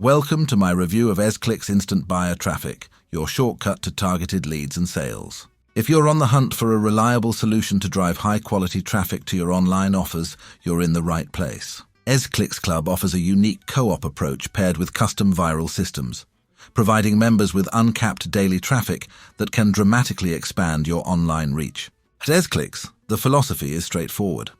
Welcome to my review of EzClix Instant Buyer Traffic, your shortcut to targeted leads and sales. If you're on the hunt for a reliable solution to drive high-quality traffic to your online offers, you're in the right place. EzClix Club offers a unique co-op approach paired with custom viral systems, providing members with uncapped daily traffic that can dramatically expand your online reach. At EzClix, the philosophy is straightforward.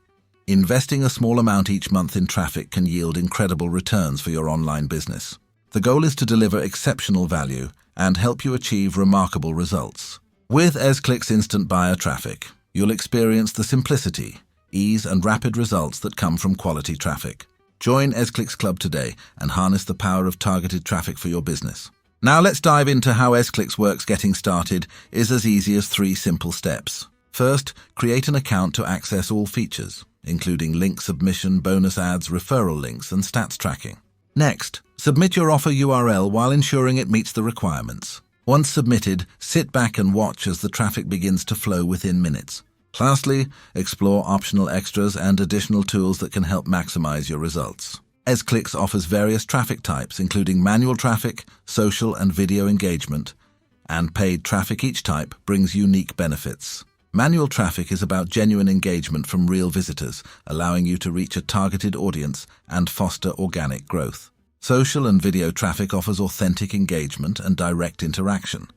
Investing a small amount each month in traffic can yield incredible returns for your online business. The goal is to deliver exceptional value and help you achieve remarkable results. With EzClix Instant Buyer Traffic, you'll experience the simplicity, ease, and rapid results that come from quality traffic. Join EzClix Club today and harness the power of targeted traffic for your business. Now let's dive into how EzClix works. Getting started is as easy as 3 simple steps. First, create an account to access all features, including link submission, bonus ads, referral links, and stats tracking. Next, submit your offer URL while ensuring it meets the requirements. Once submitted, sit back and watch as the traffic begins to flow within minutes. Lastly, explore optional extras and additional tools that can help maximize your results. EzClix offers various traffic types, including manual traffic, social and video engagement, and paid traffic. Each type brings unique benefits. Manual traffic is about genuine engagement from real visitors, allowing you to reach a targeted audience and foster organic growth. Social and video traffic offers authentic engagement and direct interaction,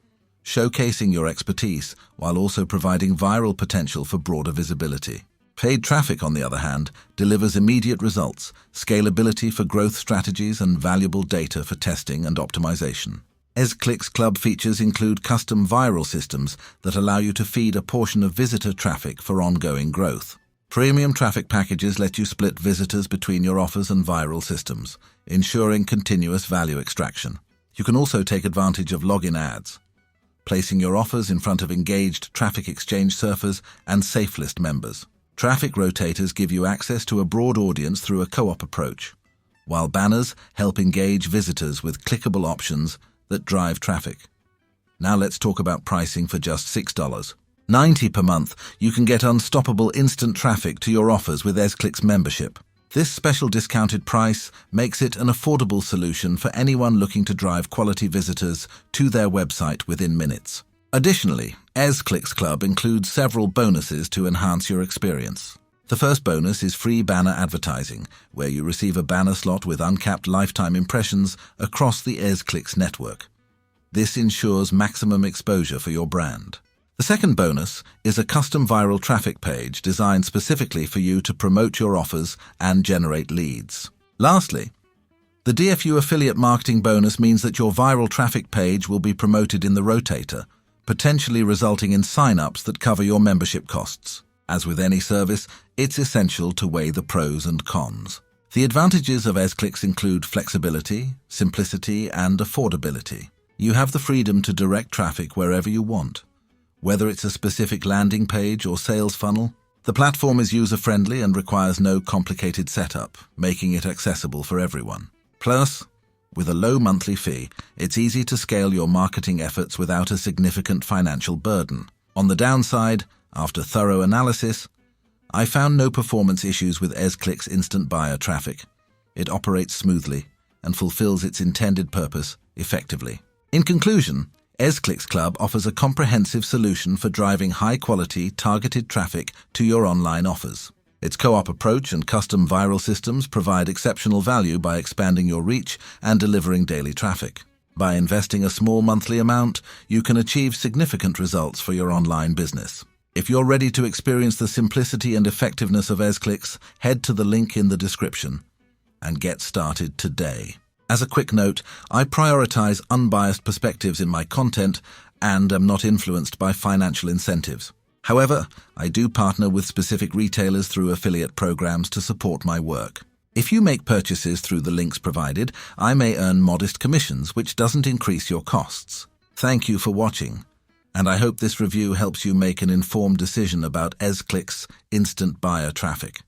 showcasing your expertise while also providing viral potential for broader visibility. Paid traffic, on the other hand, delivers immediate results, scalability for growth strategies, and valuable data for testing and optimization. EzClix Club features include custom viral systems that allow you to feed a portion of visitor traffic for ongoing growth. Premium traffic packages let you split visitors between your offers and viral systems, ensuring continuous value extraction. You can also take advantage of login ads, placing your offers in front of engaged traffic exchange surfers and SafeList members. Traffic rotators give you access to a broad audience through a co-op approach, while banners help engage visitors with clickable options that drive traffic. Now let's talk about pricing. For just $6.90 per month, you can get unstoppable instant traffic to your offers with EzClix membership. This special discounted price makes it an affordable solution for anyone looking to drive quality visitors to their website within minutes. Additionally, EzClix Club includes several bonuses to enhance your experience. The first bonus is free banner advertising, where you receive a banner slot with uncapped lifetime impressions across the EzClix network. This ensures maximum exposure for your brand. The second bonus is a custom viral traffic page designed specifically for you to promote your offers and generate leads. Lastly, the DFU affiliate marketing bonus means that your viral traffic page will be promoted in the rotator, potentially resulting in sign-ups that cover your membership costs. As with any service, it's essential to weigh the pros and cons. The advantages of EzClix include flexibility, simplicity, and affordability. You have the freedom to direct traffic wherever you want, whether it's a specific landing page or sales funnel. The platform is user-friendly and requires no complicated setup, making it accessible for everyone. Plus, with a low monthly fee, it's easy to scale your marketing efforts without a significant financial burden. On the downside, after thorough analysis, I found no performance issues with EzClix Instant Buyer Traffic. It operates smoothly and fulfills its intended purpose effectively. In conclusion, EzClix Club offers a comprehensive solution for driving high-quality, targeted traffic to your online offers. Its co-op approach and custom viral systems provide exceptional value by expanding your reach and delivering daily traffic. By investing a small monthly amount, you can achieve significant results for your online business. If you're ready to experience the simplicity and effectiveness of EzClix, head to the link in the description and get started today. As a quick note, I prioritize unbiased perspectives in my content and am not influenced by financial incentives. However, I do partner with specific retailers through affiliate programs to support my work. If you make purchases through the links provided, I may earn modest commissions, which doesn't increase your costs. Thank you for watching, and I hope this review helps you make an informed decision about EzClix Instant Buyer Traffic.